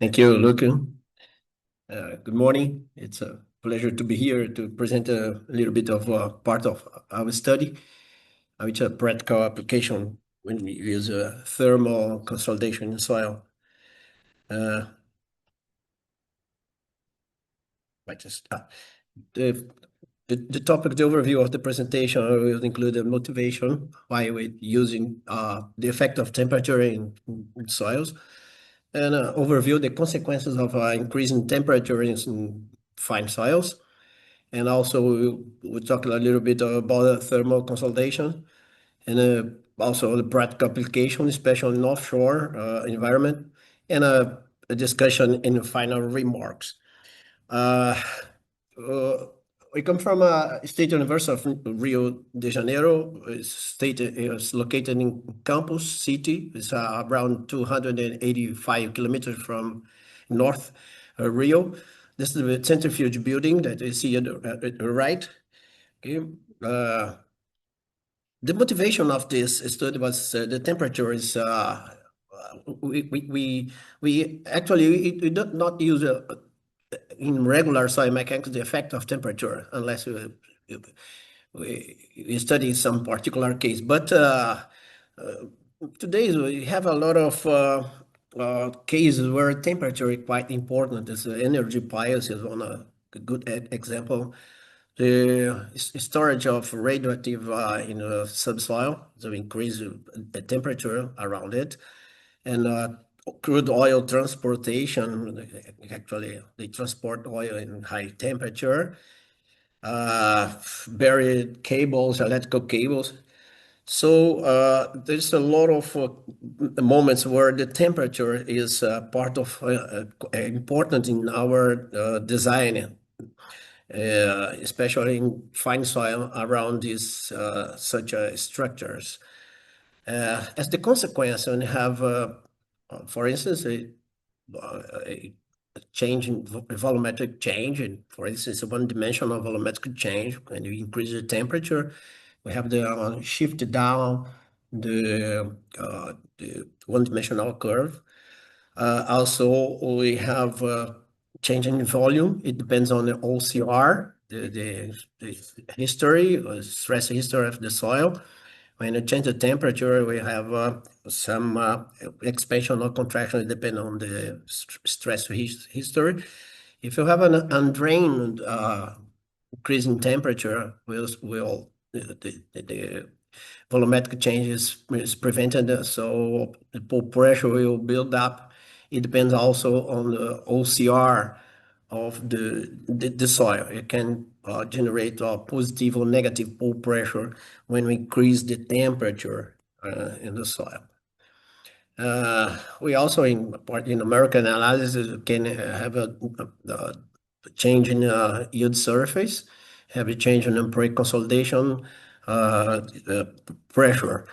Thank you, Luke. Good morning. It's a pleasure to be here to present a little bit of part of our study, which is a practical application when we use thermal consolidation in soil. Uh, I just the, the topic, the overview of the presentation will include the motivation why we're using the effect of temperature in soils, and overview the consequences of increasing temperature in fine soils. And also we'll talk a little bit about thermal consolidation and also the practical application, especially in offshore environment, and a discussion in the final remarks. Uh, uh, we come from a state university of Rio de Janeiro. State is located in Campos City. It's around 285 kilometers from North Rio. This is the centrifuge building that you see at the right. Okay. The motivation of this study was the temperature is we actually we do not use in regular soil mechanics the effect of temperature unless we study some particular case. But today we have a lot of cases where temperature is quite important. This energy bias is one a good example. The storage of radioactive in the subsoil, so increase the temperature around it, and crude oil transportation. Actually, they transport oil in high temperature. Buried cables, electrical cables. So there's a lot of moments where the temperature is part of important in our design, especially in fine soil around these such structures. As the consequence, when you have, for instance, a change in volumetric change, and for instance, a one-dimensional volumetric change, when you increase the temperature, we have the shift down the one-dimensional curve. Also, we have change in volume. It depends on the OCR, the history, stress history of the soil. When you change the temperature, we have some expansion or contraction depending on the stress history. If you have an undrained increase in temperature, the volumetric change is prevented, so the pool pressure will build up. It depends also on the OCR of the soil. It can generate a positive or negative pool pressure when we increase the temperature in the soil. We also, in numerical analysis, can have a change in yield surface, have a change in pre-consolidation pressure.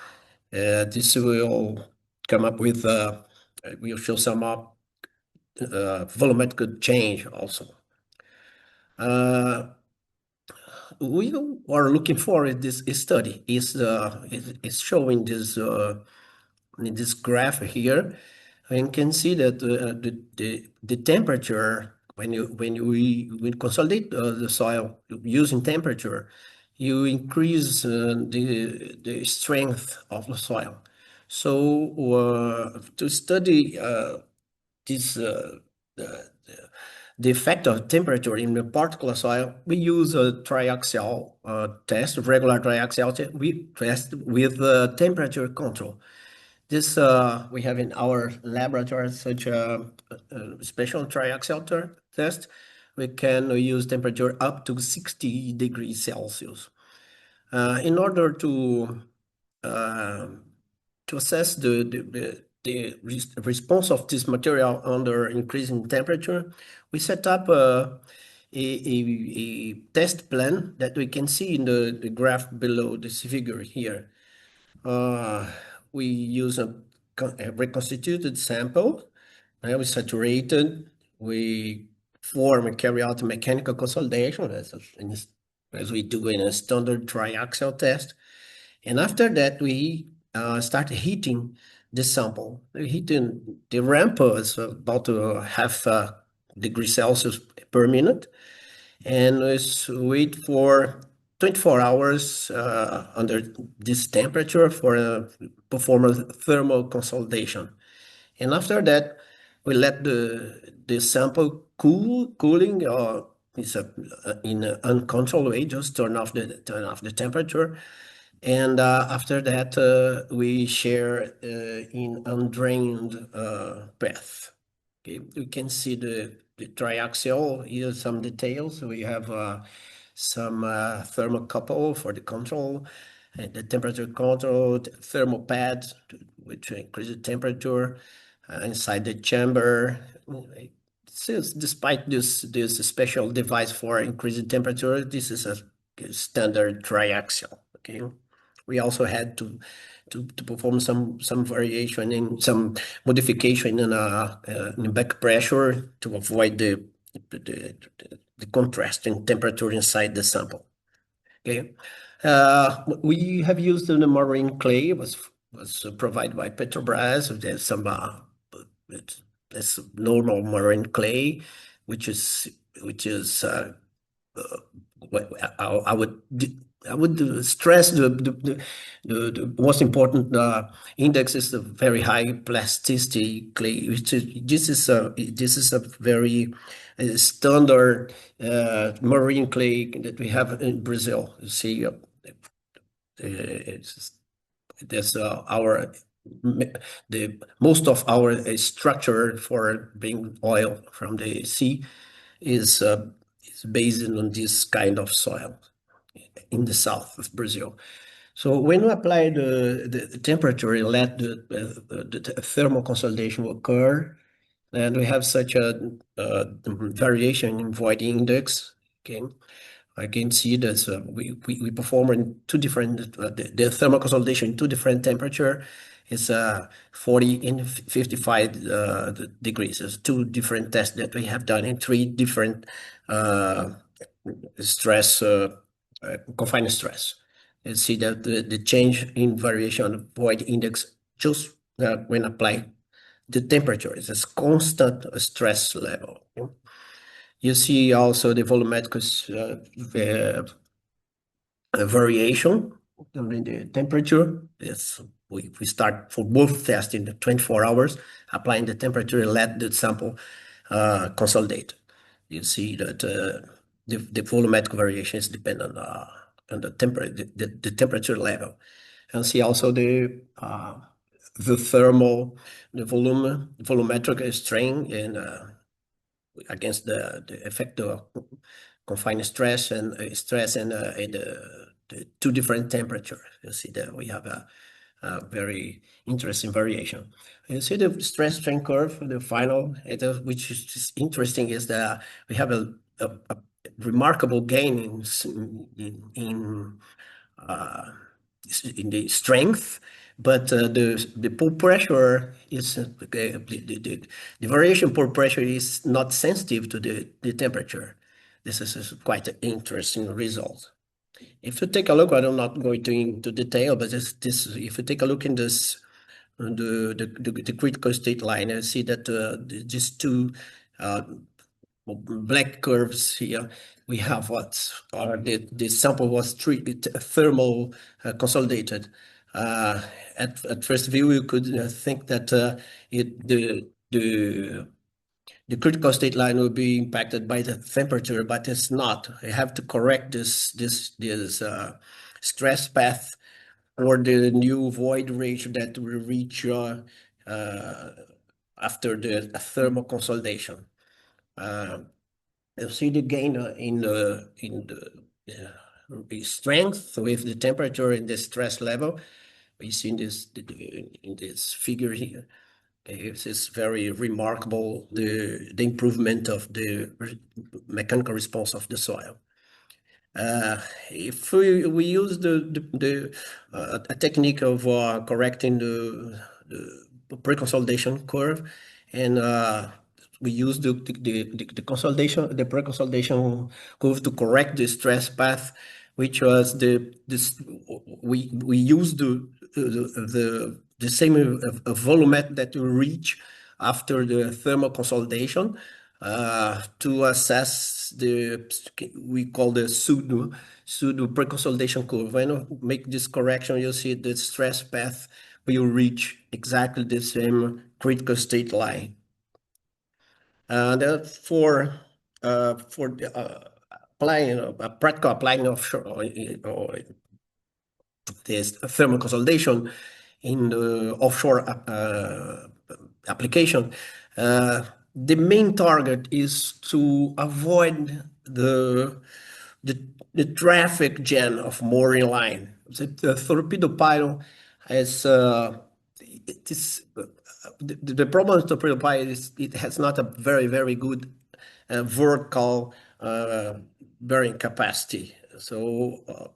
This will come up with, we'll show some volumetric change also. We are looking for this study is showing this in this graph here. You can see that the temperature when we consolidate the soil using temperature, you increase the strength of the soil. So to study this the effect of temperature in the particular soil, we use a triaxial test, regular triaxial test. We test with temperature control. This we have in our laboratory such a special triaxial test. We can use temperature up to 60 degrees Celsius. In order to assess the response of this material under increasing temperature, we set up a test plan that we can see in the graph below this figure here. We use a reconstituted sample, we saturate it, we form and carry out mechanical consolidation as we do in a standard triaxial test. And after that, we start heating the sample. The ramp is about to half degree Celsius per minute, and let's wait for 24 hours under this temperature for perform a thermal consolidation. And after that, we let the sample cooling is in an uncontrolled way, just turn off the temperature. And after that, we share in undrained bath. Okay, you can see the triaxial. Here some details. We have some thermocouple for the control, and the temperature control, the thermal pad, which increase the temperature inside the chamber. Since despite this special device for increasing temperature, this is a standard triaxial. Okay, we also had to perform some variation in some modification in back pressure to avoid the, the contrast in temperature inside the sample. Okay, we have used the marine clay was provided by Petrobras. There's some it's normal marine clay, which is I would stress the most important index is the very high plasticity clay, which is this is a very standard marine clay that we have in Brazil. You see, it's there's the most of our structure for being oil from the sea is based on this kind of soil in the south of Brazil. So when we apply the temperature and let the thermal consolidation occur, and we have such a variation in void index, okay, I can see that we perform in two different, the thermal consolidation in two different temperature is 40 and 55 degrees. There's two different tests that we have done in three different stress, confined stress. You see that the change in variation of void index just when applied the temperature is a constant stress level. You see also the volumetric variation during the temperature. Yes, we start for both tests in the 24 hours, applying the temperature and let the sample consolidate. You see that the volumetric variation is dependent on the temperature level. And see also the thermal, the volumetric strain and against the effect of confined stress and the two different temperatures. You see that we have a very interesting variation. You see the stress strain curve, the final, which is just interesting, is that we have a remarkable gain in the strength, but the pull pressure is the variation pull pressure is not sensitive to the temperature. This is quite an interesting result. If you take a look, I'm not going into detail, but this if you take a look in this the critical state line, you see that these two black curves here, we have what the sample was thermal consolidated. At first view, you could think that the critical state line will be impacted by the temperature, but it's not. I have to correct this stress path or the new void ratio that will reach after the thermal consolidation. You see the gain in the strength with the temperature and the stress level. We see in this figure here. It's very remarkable the improvement of the mechanical response of the soil. If we use a technique of correcting the pre-consolidation curve, and we use the pre-consolidation curve to correct the stress path, which was we used the same volumetric that you reach after the thermal consolidation to assess we call the pseudo pre-consolidation curve. When you make this correction, you see the stress path will reach exactly the same critical state line. And for applying a practical applying offshore or this thermal consolidation in the offshore application, the main target is to avoid the traffic jam of mooring line. The torpedo pile has it is the problem with torpedo pile is it has not a very good vertical bearing capacity. So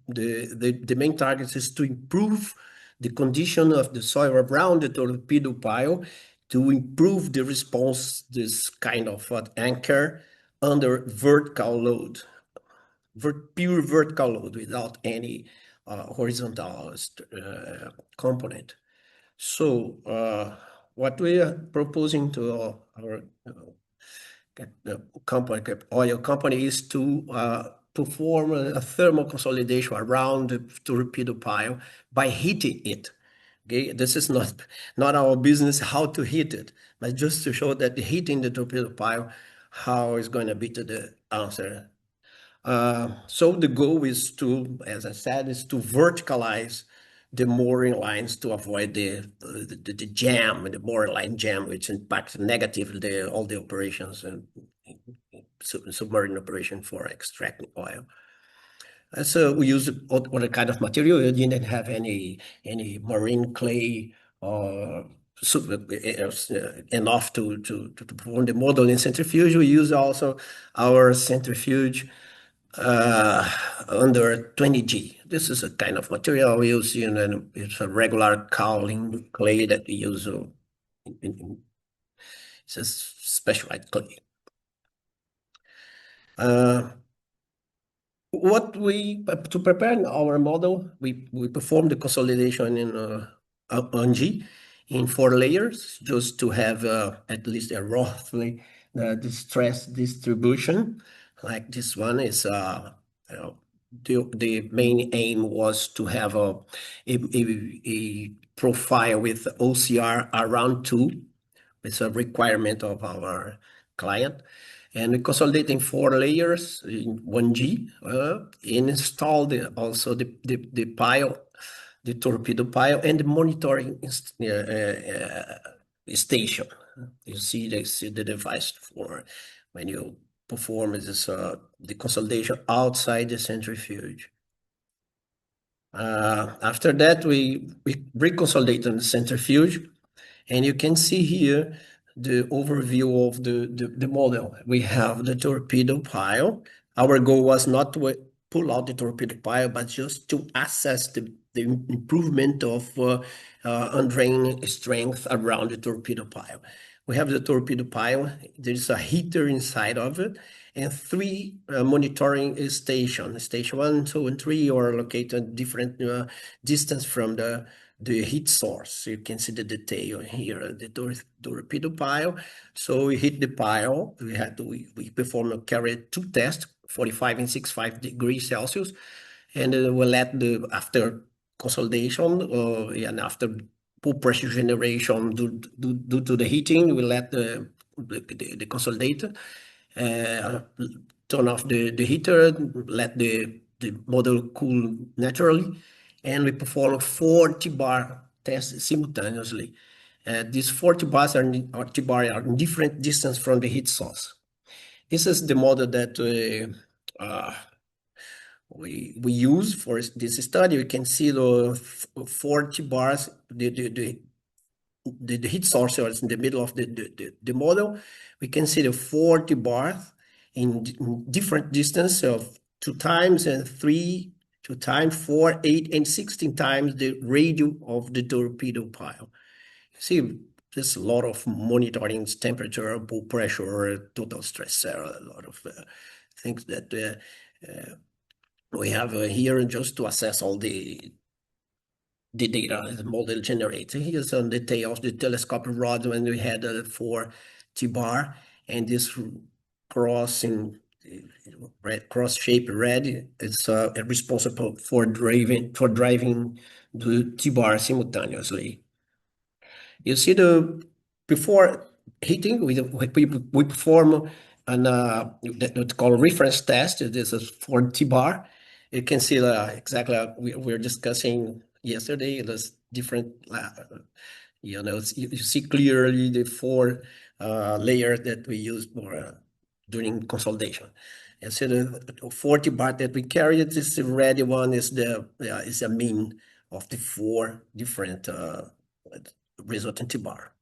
the main target is to improve the condition of the soil around the torpedo pile, to improve the response, this kind of anchor under vertical load, pure vertical load without any horizontal component. So what we are proposing to our company, oil company, is to perform a thermal consolidation around the torpedo pile by heating it. Okay, this is not our business how to heat it, but just to show that heating the torpedo pile, how is going to be to the answer. So the goal is to, as I said, is to verticalize the mooring lines to avoid the jam, the mooring line jam, which impacts negatively all the operations and submarine operation for extracting oil. So we use other kind of material. We didn't have any marine clay or enough to perform the modeling centrifuge. We use also our centrifuge under 20G. This is a kind of material we use in it's a regular kaolin clay that we use. It's a specialized clay. To prepare our model, we perform the consolidation in ONG in 4 layers, just to have at least a roughly the stress distribution. Like this one is the main aim was to have a profile with OCR around 2. It's a requirement of our client. And we consolidate in 4 layers in 1G and install also the pile, the torpedo pile, and the monitoring station. You see the device for when you perform this the consolidation outside the centrifuge. After that, we reconsolidate on the centrifuge, and you can see here the overview of the model. We have the torpedo pile. Our goal was not to pull out the torpedo pile, but just to assess the improvement of undrained strength around the torpedo pile. We have the torpedo pile. There's a heater inside of it, and 3 monitoring stations. Station 1, 2, and 3 are located different distance from the heat source. So you can see the detail here, the torpedo pile. So we hit the pile. We perform a carrier 2 test, 45 and 65 degrees Celsius, and we let after consolidation and after pull pressure generation due to the heating, we let the consolidator turn off the heater, let the model cool naturally, and we perform 40 bar tests simultaneously. These 40 bars are in different distance from the heat source. This is the model that we use for this study. We can see the 40 bars, the heat source is in the middle of the model. We can see the 40 bars in different distance of 2 times and 3, 2 times, 4, 8, and 16 times the radius of the torpedo pile. See, there's a lot of monitoring temperature, pull pressure, total stress, a lot of things that we have here just to assess all the the data, the model generated. Here's some details, the telescopic rod when we had 4 T-bar, and this crossing cross-shaped red is responsible for driving the T-bar simultaneously. You see before heating, we perform an what's called reference test. This is for T-bar. You can see exactly we're discussing yesterday. There's different, you see clearly the 4 layers that we use for during consolidation. And so the 40 bar that we carry, this red one is is a mean of the 4 different resultant bar.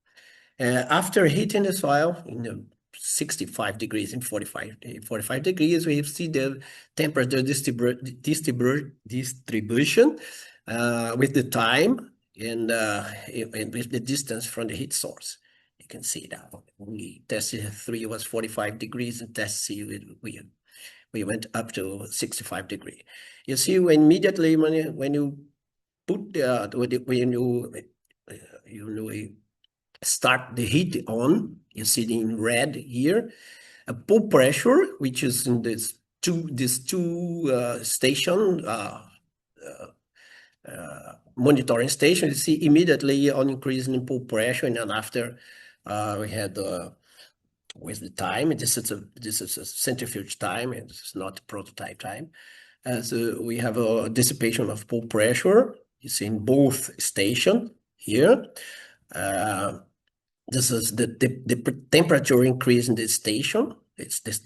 After heating the soil in 65 degrees and 45 degrees, we see the temperature distribution with the time and with the distance from the heat source. You can see that we tested 3 was 45 degrees, and test C we went up to 65 degrees. You see, immediately when you put start the heat on, you see it in red here, a pull pressure, which is in this two station monitoring station. You see immediately on increasing in pull pressure, and then after we had with the time, this is a centrifuge time, and it's not prototype time. So we have a dissipation of pull pressure. You see in both station here. This is the temperature increase in the station. It's this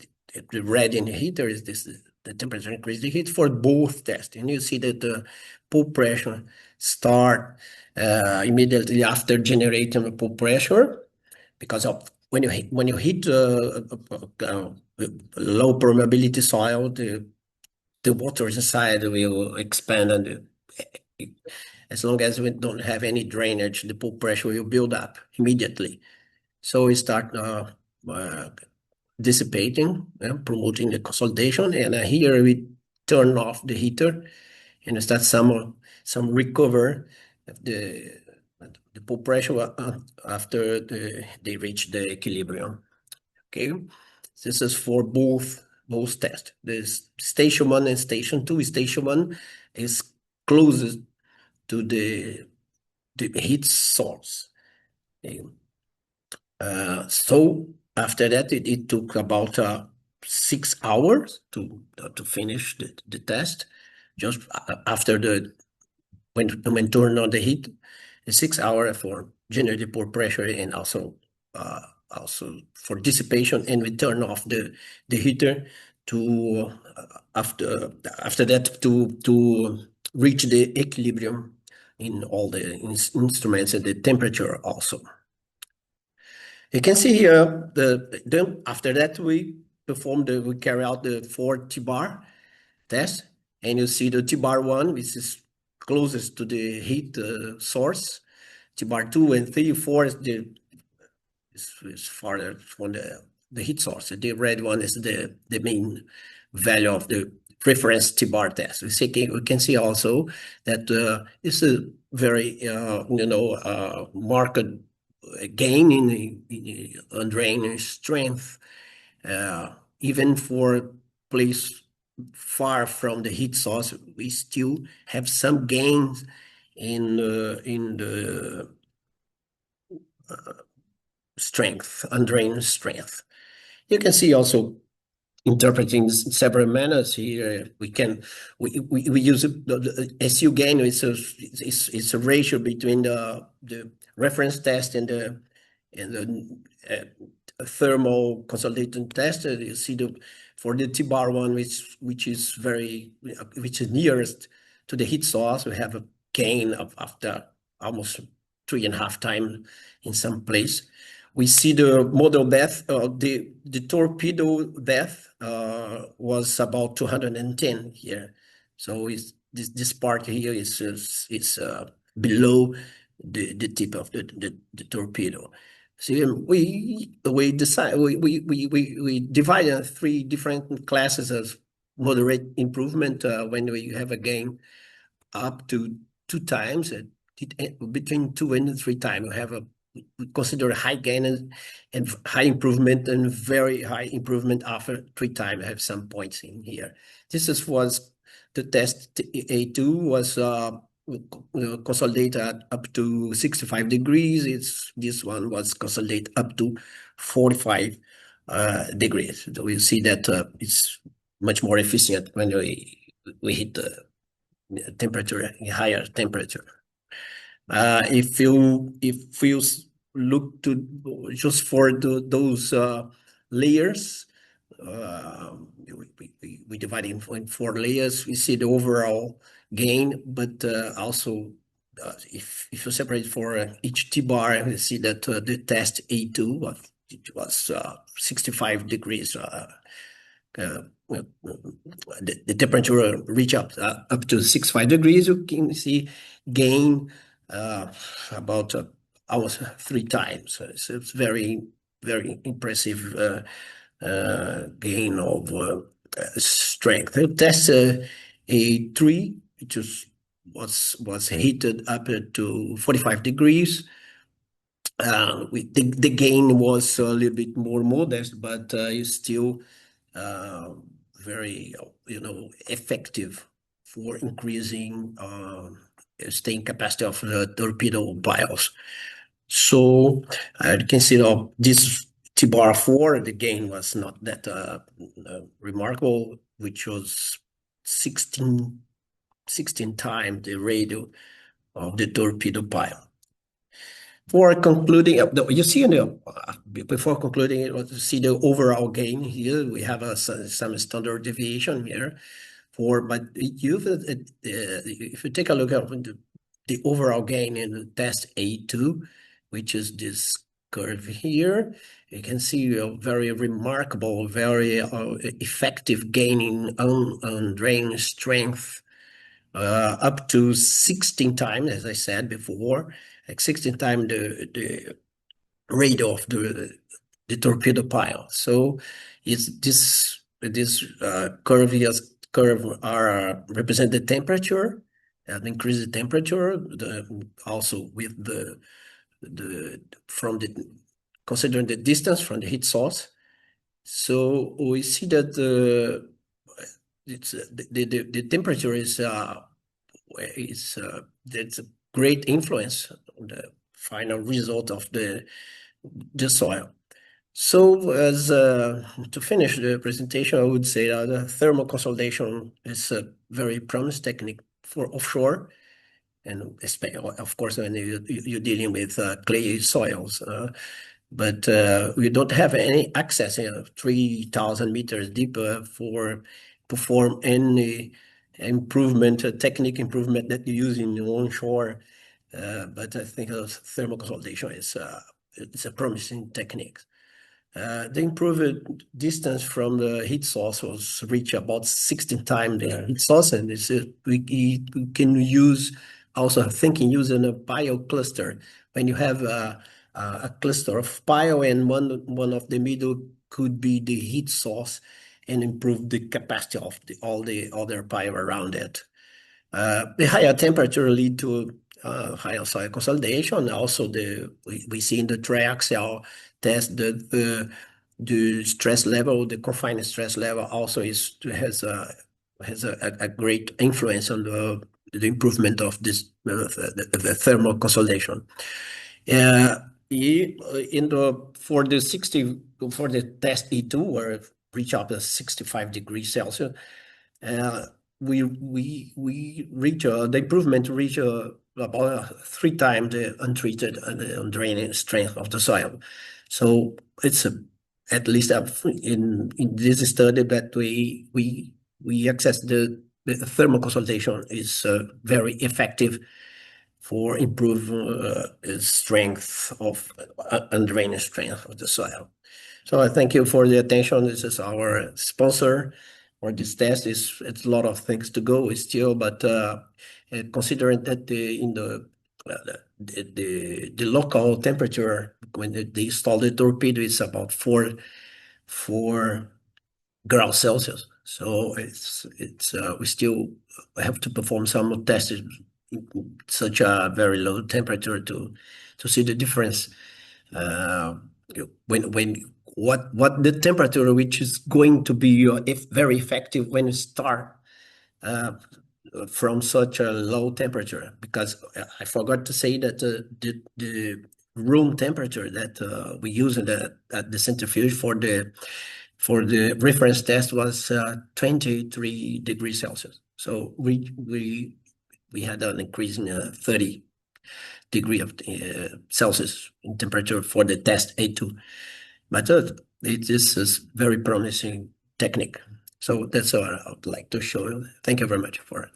the red in the heater is this the temperature increase the heat for both tests. And you see that the pull pressure start immediately after generating the pull pressure, because of when you hit low permeability soil, the water inside will expand, and as long as we don't have any drainage, the pull pressure will build up immediately. So we start dissipating, promoting the consolidation, and here we turn off the heater and start some recover of the pull pressure after they reach the equilibrium. Okay, this is for both tests. The station 1 and station 2. Station 1 is closest to the heat source. Okay. So after that, it took about 6 hours to finish the test. Just after when turn on the heat, 6 hours for generating pull pressure, and also for dissipation, and we turn off the heater to after that to reach the equilibrium in all the instruments, and the temperature also. You can see here then after that we carry out the 4 T-bar test, and you see the T-bar 1, which is closest to the heat source. T-bar 2 and 3, 4 is farther from the heat source. The red one is the main value of the reference T-bar test. We can see also that it's a very marked gain in drainage strength, even for place far from the heat source. We still have some gains in the strength, undrained strength. You can see also interpreting several manners here. We use the SU gain. It's a ratio between the reference test and the thermal consolidating test. You see for the T-bar 1, which is nearest to the heat source, we have a gain of after almost 3.5 times in some place. We see the model depth, the torpedo depth was about 210 here. So this part here is below the tip of the torpedo. So we divide in 3 different classes of moderate improvement when we have a gain up to 2 times, between 2 and 3 times. We consider high gain and high improvement and very high improvement after 3 times. I have some points in here. Was the test A2 was consolidated up to 65 degrees. This one was consolidated up to 45 degrees. So we see that it's much more efficient when we hit the temperature, higher temperature. If you look to just for those layers, we divide in 4 layers. We see the overall gain, but also if you separate for each T-bar, we see that the test A2 was 65 degrees. The temperature reach up to 65 degrees. You can see gain about almost 3 times. So it's very, very impressive gain of strength. The test A3, which was heated up to 45 degrees. The gain was a little bit more modest, but it's still very effective for increasing staying capacity of the torpedo piles. So you can see this T-bar 4, the gain was not that remarkable, which was 16 times the radius of the torpedo pile. For concluding, you see before concluding, you see the overall gain here. We have some standard deviation here. But if you take a look at the overall gain in the test A2, which is this curve here, you can see a very remarkable, very effective gain on drain strength, up to 16 times, as I said before, like 16 times the rate of the torpedo pile. So this curve represent the temperature and increase the temperature. Also with considering the distance from the heat source. So we see that the temperature there's a great influence on the final result of the soil. So as to finish the presentation, I would say that the thermal consolidation is a very promising technique for offshore, and of course when you're dealing with clay soils. But we don't have any access 3,000 meters deep for perform any technique improvement that you use in onshore. But I think thermal consolidation is it's a promising technique. The improved distance from the heat source was reached about 16 times the heat source, and we can use also using a pile cluster. When you have a cluster of pile and one of the middle could be the heat source, and improve the capacity of all the other pile around it. The higher temperature lead to higher soil consolidation. Also, we see in the triaxial test that the stress level, the confined stress level, also has a great influence on the improvement of this the thermal consolidation. For the test E2, where it reach up to 65 degrees Celsius, we reach the improvement reach about 3 times the untreated and undrained strength of the soil. So it's at least in this study that we access the thermal consolidation is very effective for improve strength of undrained strength of the soil. So I thank you for the attention. This is our sponsor for this test. It's a lot of things to go still, but considering that the local temperature when they install the torpedo is about 4 degrees Celsius. So we still have to perform some tests such a very low temperature to see the difference. When what the temperature which is going to be if very effective when you start from such a low temperature, because I forgot to say that the room temperature that we use at the centrifuge for the reference test was 23 degrees Celsius. So we had an increase in 30 degree of Celsius in temperature for the test A2. But it is a very promising technique. So that's what I would like to show you. Thank you very much for it.